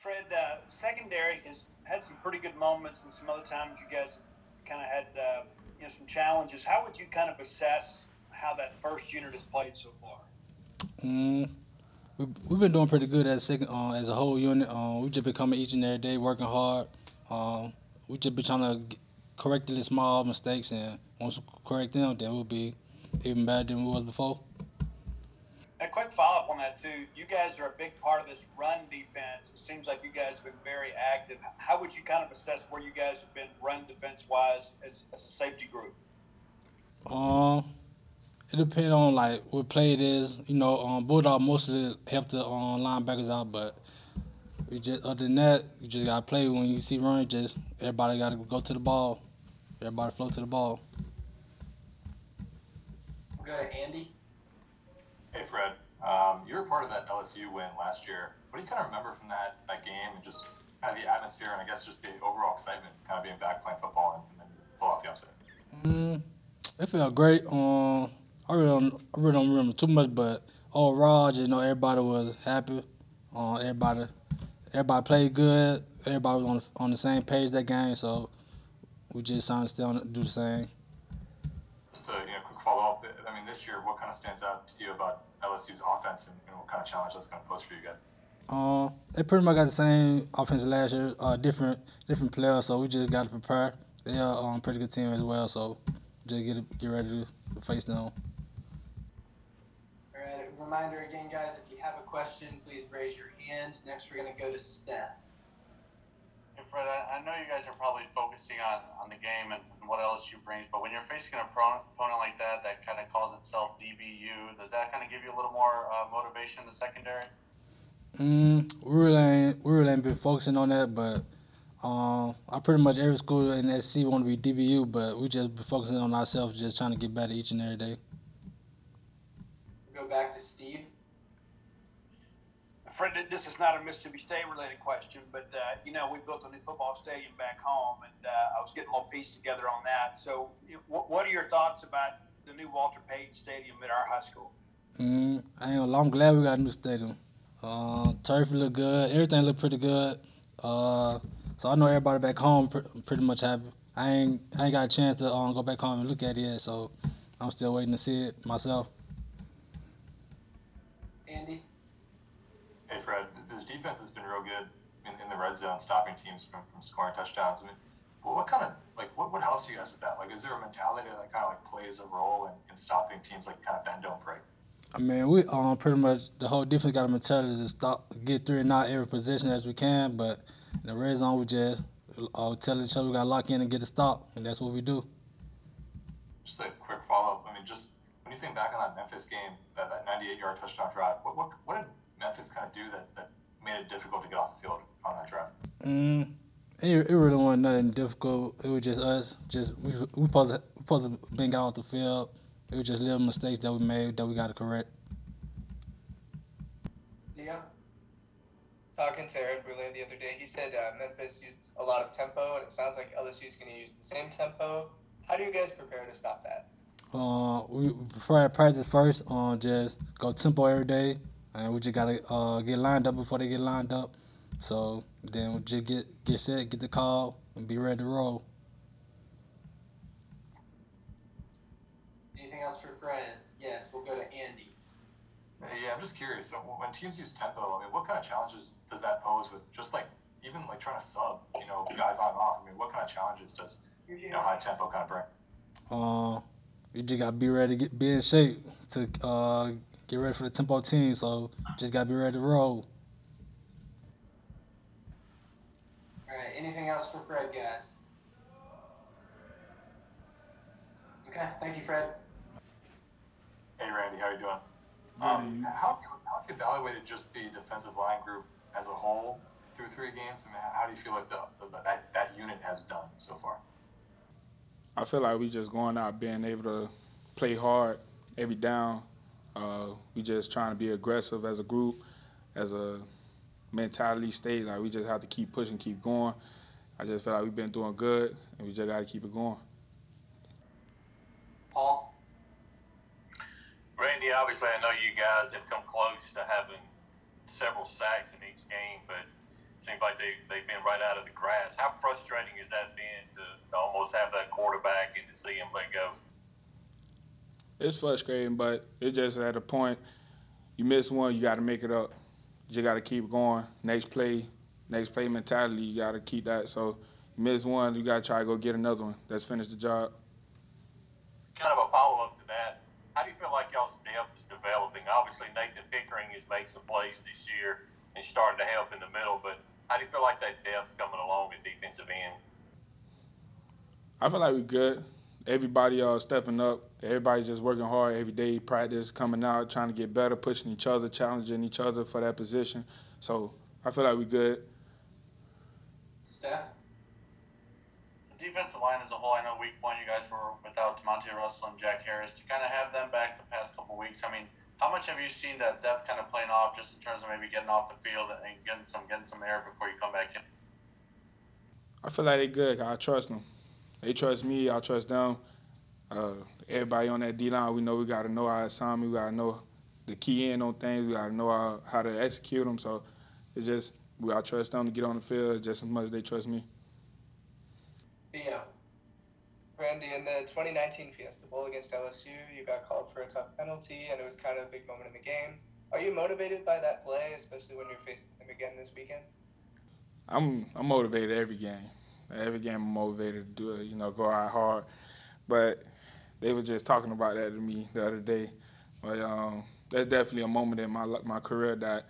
Fred, secondary has had some pretty good moments, and some other times you guys kind of had some challenges. How would you kind of assess how that first unit has played so far? Mm, we've been doing pretty good as a whole unit. We just been coming each and every day, working hard. Um, we just been trying to correct the small mistakes, and once we correct them, then we'll be even better than we was before. A quick follow-up on that, too. You guys are a big part of this run defense. It seems like you guys have been very active. How would you kind of assess where you guys have been run defense-wise as a safety group? Um, it depends on like what play it is. Bulldog mostly help the linebackers out, but we just other than that, you just gotta play when you see run. Just everybody gotta go to the ball. Everybody flow to the ball. We'll go to Andy. Hey, Fred. You were part of that LSU win last year. What do you kind of remember from that game and just kind of the atmosphere and I guess just the overall excitement kind of being back playing football and then pull off the upset? It felt great. I really don't remember too much, but overall, just know everybody was happy. Everybody played good. Everybody was on the same page that game, so we just trying to do the same. Just a quick follow-up. I mean, this year, what kind of stands out to you about LSU's offense and what kind of challenge that's going to pose for you guys? They pretty much got the same offense last year, different players, so we just got to prepare. They are a pretty good team as well, so just get ready to face them. All right, a reminder again, guys, if you have a question, please raise your hand. Next, we're going to go to Steph. Hey, Fred, I know you guys are probably focusing on the game and what LSU brings, but when you're facing an opponent like that kind of calls itself DBU, does that kind of give you a little more motivation in the secondary? We really ain't been focusing on that, but I pretty much every school in SC want to be DBU, but we just been focusing on ourselves, just trying to get better each and every day. We'll go back to Steve. Fred, this is not a Mississippi State-related question, but, we built a new football stadium back home, and I was getting a little piece together on that. So what are your thoughts about the new Walter Payton Stadium at our high school? I'm glad we got a new stadium. Turf look good. Everything look pretty good. So I know everybody back home pretty much happy. I ain't got a chance to go back home and look at it yet, so I'm still waiting to see it myself. Andy? Hey, Fred, this defense has been real good in the red zone, stopping teams from scoring touchdowns. I mean, what helps you guys with that? Like, is there a mentality that kind of plays a role in stopping teams kind of bend, don't break? I mean, we pretty much the whole defense got a mentality to get through and out every possession as we can, but in the red zone we just tell each other we got to lock in and get a stop, and that's what we do. Just a quick follow-up. I mean, just when you think back on that Memphis game, that 98-yard touchdown drive, what did Memphis kind of do that made it difficult to get off the field on that drive? It really wasn't nothing difficult. It was just us. We supposed to been got off the field. It was just little mistakes that we made that we got to correct. Theo? Talking to Aaron Brulé the other day, he said Memphis used a lot of tempo, and it sounds like LSU is going to use the same tempo. How do you guys prepare to stop that? We practice first on just go tempo every day, and we just got to get lined up before they get lined up. So then we just get set, get the call, and be ready to roll. Anything else for Fred? Yes, we'll go to Andy. Yeah, I'm just curious. So when teams use tempo, I mean, what kind of challenges does that pose with just even trying to sub, guys on and off? I mean, what kind of challenges does high tempo kind of bring? You just got to be ready to be in shape to get ready for the tempo team. So just got to be ready to roll. All right, anything else for Fred, guys? Okay, thank you, Fred. Hey, Randy, how you doing? How have you evaluated just the defensive line group as a whole through 3 games? I mean, how do you feel like that unit has done so far? I feel like we just going out being able to play hard every down. We just trying to be aggressive as a group, as a mentality state. Like, we just have to keep pushing, keep going. I just feel like we've been doing good, and we just got to keep it going. Paul? Randy, obviously I know you guys have come close to having several sacks in each game, but seems like they've been right out of the grass. How frustrating has that been to almost have that quarterback and to see him let go? It's frustrating, but it's just at a point, you miss one, you got to make it up. You just got to keep going. Next play mentality, you got to keep that. So you miss one, you got to try to go get another one. Let's finish the job. Kind of a follow-up to that, how do you feel like y'all's depth is developing? Obviously, Nathan Pickering has made some plays this year and started to help in the middle, but how do you feel like that depth's coming along at defensive end? I feel like we're good. Everybody stepping up. Everybody's just working hard every day, practice, coming out, trying to get better, pushing each other, challenging each other for that position. So I feel like we're good. Steph? The defensive line as a whole, I know week one you guys were without Demonte Russell and Jack Harris. To kind of have them back the past couple weeks, I mean, how much have you seen that depth kind of playing off just in terms of maybe getting off the field and getting some air before you come back in? I feel like they're good. I trust them. They trust me. I trust them. Everybody on that D-line, we know we got to know our assignment. We got to know the key in on things. We got to know how to execute them. So it's just I trust them to get on the field just as much as they trust me. Theo? Randy, in the 2019 Fiesta Bowl against LSU, you got called for a tough penalty, and it was kind of a big moment in the game. Are you motivated by that play, especially when you're facing him again this weekend? I'm motivated every game. Every game I'm motivated to do it, go out hard. But they were just talking about that to me the other day. But that's definitely a moment in my career that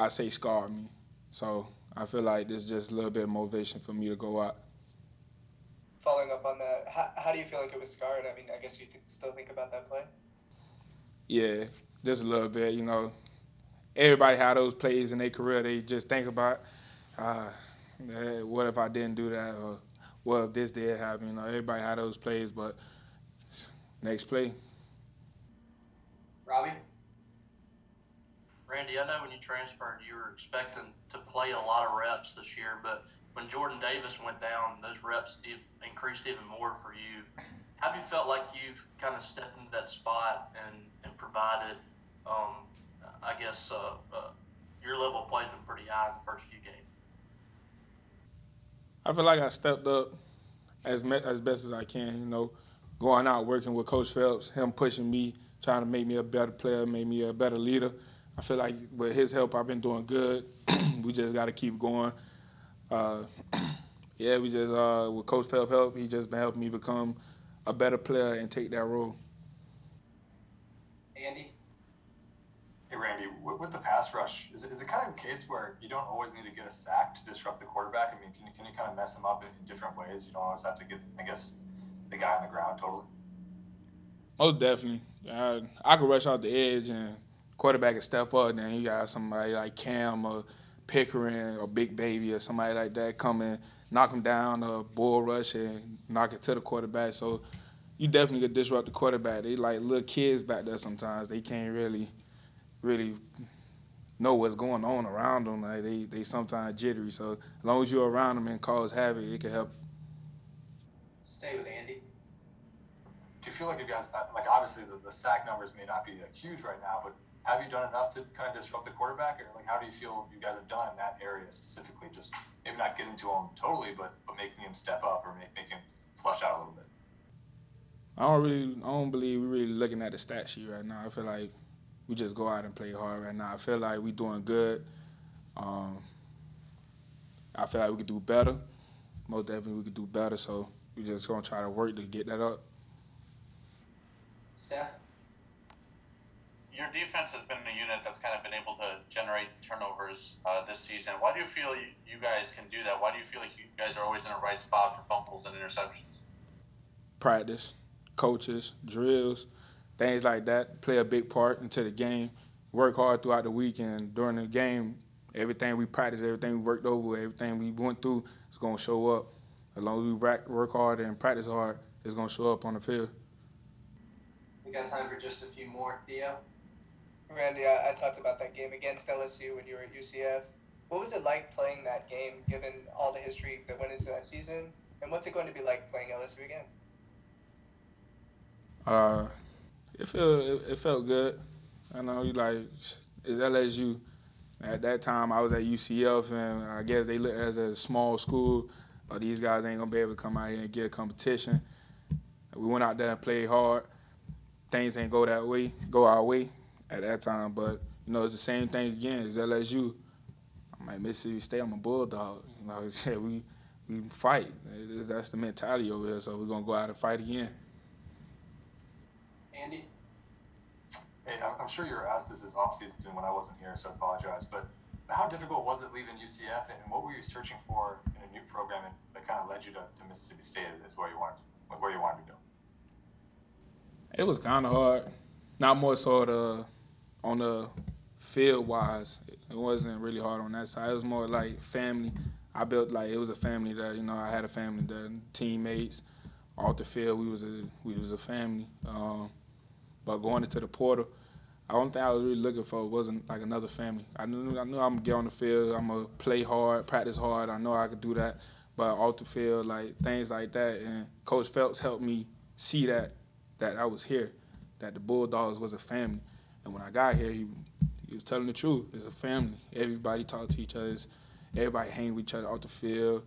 I say scarred me. So I feel like there's just a little bit of motivation for me to go out. Following up on that, how do you feel like it was scarred? I mean, I guess you still think about that play? Yeah, just a little bit, Everybody had those plays in their career they just think about, what if I didn't do that, or what if this did happen? Everybody had those plays, but next play. Robbie? Randy, I know when you transferred, you were expecting to play a lot of reps this year, but when Jordan Davis went down, those reps increased even more for you. Have you felt like you've kind of stepped into that spot and provided, I guess, your level of play has been pretty high in the first few games? I feel like I stepped up as best as I can, going out, working with Coach Phelps, him pushing me, trying to make me a better player, make me a better leader. I feel like with his help, I've been doing good. We just got to keep going. We just, with Coach Phelps' help, he just been helping me become a better player and take that role. Andy? Hey, Randy, with the pass rush, is it kind of a case where you don't always need to get a sack to disrupt the quarterback? I mean, can you kind of mess him up in different ways? You don't always have to get, I guess, the guy on the ground totally. Most definitely. I could rush out the edge and quarterback can step up, and then you got somebody like Cam or Pickering or Big Baby or somebody like that come and knock him down or bull rush and knock it to the quarterback. So you definitely could disrupt the quarterback. They like little kids back there sometimes. They can't really know what's going on around them. Like they sometimes jittery. So as long as you're around them and cause havoc, it can help. Stay with Andy. Do you feel like you guys, like obviously the sack numbers may not be huge right now, but have you done enough to kind of disrupt the quarterback? Or like how do you feel you guys have done in that area specifically? Just maybe not getting to him totally, but making him step up or make him flush out a little bit. I don't believe we're really looking at the stat sheet right now. I feel like we just go out and play hard right now. I feel like we're doing good. I feel like we could do better. Most definitely we could do better, so we're just going to try to work to get that up. Steph? Your defense has been a unit that's kind of been able to generate turnovers this season. Why do you feel you guys can do that? Why do you feel like you guys are always in the right spot for fumbles and interceptions? Practice, coaches, drills, things like that play a big part into the game. Work hard throughout the week, and during the game, everything we practiced, everything we worked over, everything we went through is going to show up. As long as we work hard and practice hard, it's going to show up on the field. We got time for just a few more. Theo? Randy, I talked about that game against LSU when you were at UCF. What was it like playing that game, given all the history that went into that season? And what's it going to be like playing LSU again? It felt good. I know it's LSU. At that time, I was at UCF, and I guess they looked at us as a small school. These guys ain't going to be able to come out here and get a competition. We went out there and played hard. Things ain't go our way at that time. But, you know, it's the same thing again. It's LSU. I'm at Mississippi State. I'm a Bulldog. You know, we fight. That's the mentality over here. So we're going to go out and fight again. Andy? Hey, I'm sure you were asked this offseason when I wasn't here, so I apologize. But how difficult was it leaving UCF, and what were you searching for in a new program that kind of led you to Mississippi State is where you wanted to go? It was kind of hard. Not more so on the field-wise. It wasn't really hard on that side. It was more like family. I built it was a family that, you know, I had a family that teammates. Off the field, we was a family. But going into the portal, the only thing I was really looking for wasn't like another family. I knew I'm gonna get on the field, I'm gonna play hard, practice hard. I know I could do that. But off the field, like things like that, and Coach Phelps helped me see that I was here, that the Bulldogs was a family. And when I got here, he was telling the truth. It's a family. Everybody talk to each other. Everybody hang with each other off the field.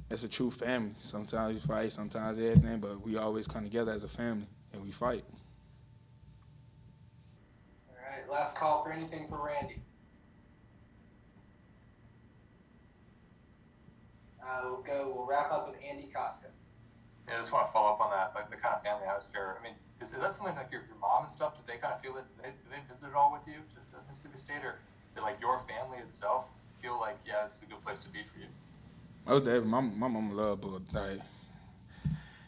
It's a true family. Sometimes we fight, sometimes everything, but we always come together as a family and we fight. All right, last call for anything for Randy. We'll wrap up with Andy Costco. Yeah, I just want to follow up on that, like the kind of family atmosphere. I mean, is that something like your mom and stuff? Did they kind of feel it? Did they visit at all with you to Mississippi State, or did like your family itself feel like, yeah, this is a good place to be for you? Oh, Dave, my mom love Bull. Like,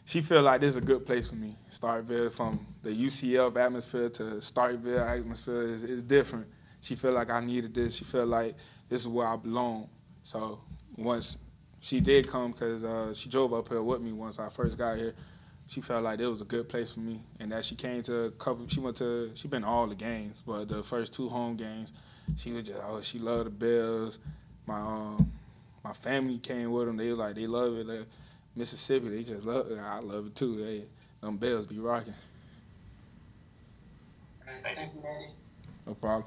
she feel like this is a good place for me. Starkville, from the UCF atmosphere to Starkville atmosphere is different. She feel like I needed this. She feel like this is where I belong. So once she did come, because she drove up here with me once I first got here, she felt like it was a good place for me. And that she came to a couple, she been to all the games, but the first 2 home games, she was just, she loved the Bills. My family came with them. They love it. Like, Mississippi, they just love it. I love it too. Them Bills be rocking. Thank you, Randy. No problem.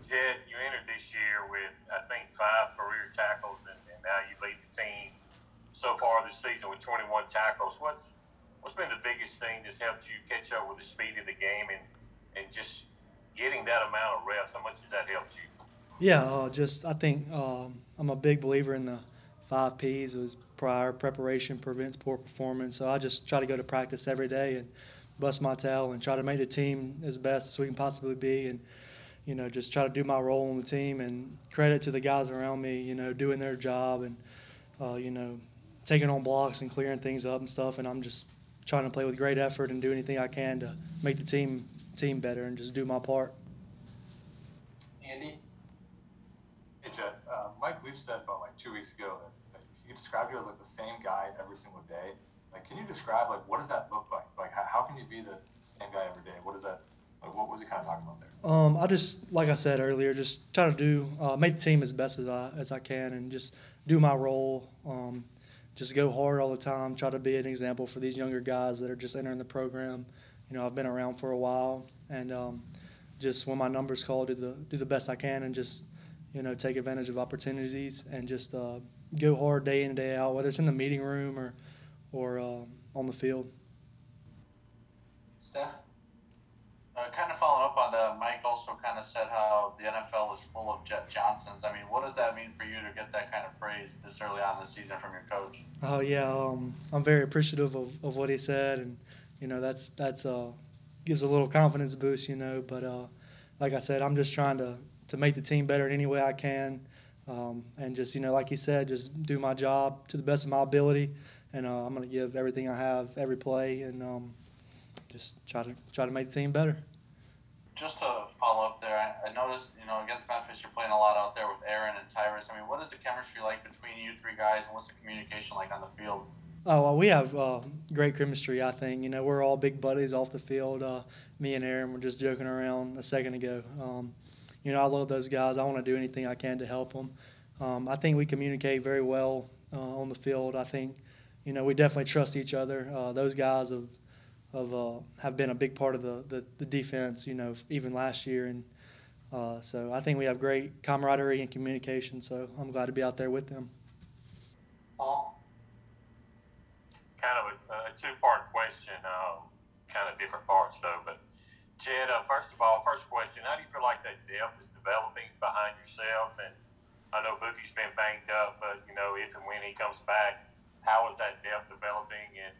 Jed, you entered this year with, I think, 5 career tackles, and now you lead the team so far this season with 21 tackles. What's been the biggest thing that's helped you catch up with the speed of the game and just getting that amount of reps? How much has that helped you? Yeah, I think I'm a big believer in the 5 Ps. It was preparation prevents poor performance. So I just try to go to practice every day and bust my tail and try to make the team as best as we can possibly be, and, you know, just try to do my role on the team, and credit to the guys around me, you know, doing their job and, you know, taking on blocks and clearing things up and stuff. And I'm just trying to play with great effort and do anything I can to make the team better and just do my part. Andy? Hey, Jed, Mike Leach said about 2 weeks ago that he described you as like the same guy every single day. Like, can you describe what does that look like? Like, how can you be the same guy every day? What is that? Like, what was he kind of talking about there? I just, like I said earlier, just try to do make the team as best as I can and just do my role. Just go hard all the time. Try to be an example for these younger guys that are just entering the program. You know, I've been around for a while, and just when my number's called, do the best I can, and just, you know, take advantage of opportunities and just go hard day in and day out, whether it's in the meeting room or on the field. Steph? Kind of following up on that, Mike also kind of said how the NFL is full of Jet Johnsons. I mean, what does that mean for you to get that kind of praise this early on in the season from your coach? Oh yeah, I'm very appreciative of what he said, and, you know, that's gives a little confidence boost, you know. But like I said, I'm just trying to make the team better in any way I can, and just, you know, like he said, just do my job to the best of my ability, and I'm going to give everything I have every play, and just try to make the team better. Just to follow up there, I noticed, you know, against Memphis, you're playing a lot out there with Aaron and Tyrus. I mean, what is the chemistry like between you 3 guys, and what's the communication like on the field? Oh, well, we have great chemistry, I think. You know, we're all big buddies off the field. Me and Aaron were just joking around a second ago. You know, I love those guys. I want to do anything I can to help them. I think we communicate very well on the field. I think, you know, we definitely trust each other. Those guys have been a big part of the defense, you know, even last year. And So I think we have great camaraderie and communication, so I'm glad to be out there with them. Paul? Kind of a two-part question, kind of different parts though. But Jed, first of all, first question: how do you feel like that depth is developing behind yourself? And I know Bookie's been banged up, but you know, if and when he comes back, how is that depth developing? And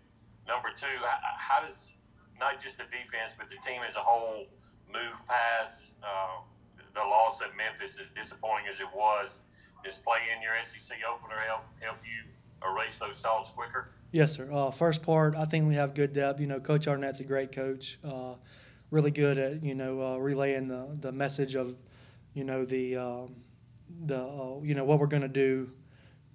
number two, how does not just the defense but the team as a whole move past the loss at Memphis, as disappointing as it was? Does playing your SEC opener help you erase those thoughts quicker? Yes, sir. First part, I think we have good depth. You know, Coach Arnett's a great coach. Really good at relaying the message of what we're going to do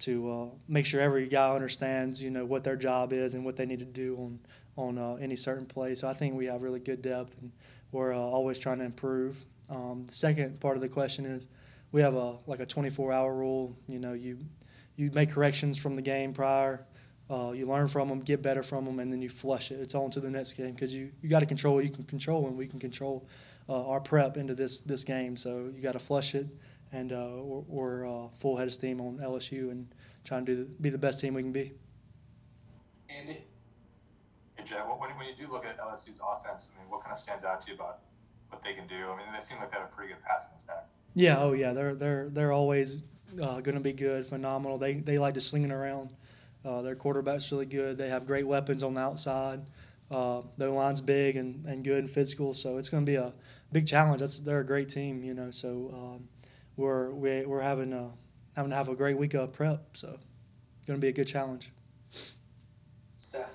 to make sure every guy understands what their job is and what they need to do on any certain play. So I think we have really good depth, and we're always trying to improve. The second part of the question is we have a 24-hour rule. You make corrections from the game prior. You learn from them, get better from them, and then you flush it. It's on to the next game because you got to control what you can control, and we can control our prep into this game. So you got to flush it, and we're full head of steam on LSU and trying to be the best team we can be. Andy? Hey, Jed, when you do look at LSU's offense, I mean, what kind of stands out to you about what they can do? I mean, they seem like they have a pretty good passing attack. Yeah, oh yeah, they're always going to be good, phenomenal. They like to sling it around. Their quarterback's really good. They have great weapons on the outside. Their line's big and good and physical, so it's going to be a big challenge. They're a great team, So we're having to have a great week of prep. So it's going to be a good challenge. Steph?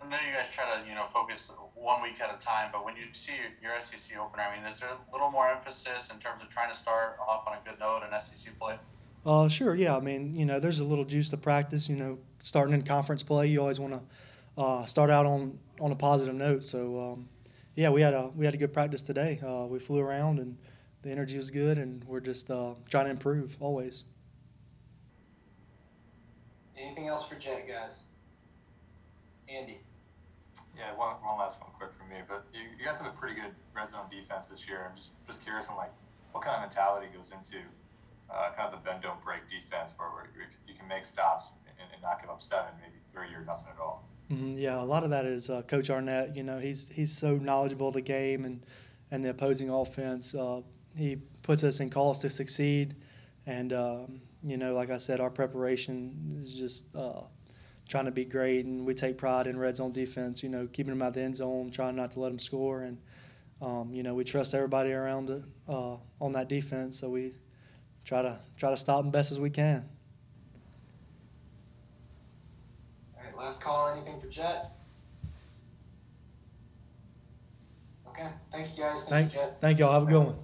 I know you guys try to focus 1 week at a time, but when you see your SEC opener, I mean, is there a little more emphasis in terms of trying to start off on a good note in SEC play? Sure, yeah. I mean, there's a little juice to practice. Starting in conference play, you always want to start out on a positive note. So, yeah, we had a good practice today. We flew around, and the energy was good, and we're just trying to improve always. Anything else for Jet, guys? Andy? Yeah, one last one quick from me. But you guys have a pretty good red zone defense this year. I'm just curious on what kind of mentality goes into kind of the bend don't break defense where you can make stops and not give up 7, maybe 3 or nothing at all. Yeah, a lot of that is Coach Arnett. He's so knowledgeable of the game and the opposing offense. He puts us in calls to succeed, and like I said, our preparation is just trying to be great, and we take pride in red zone defense. Keeping them out the end zone, trying not to let them score, and we trust everybody around it on that defense. So we try to stop them best as we can. All right, last call. Anything for Jet? Okay. Thank you, guys. Thank you, Jet. Thank y'all. Have a good one.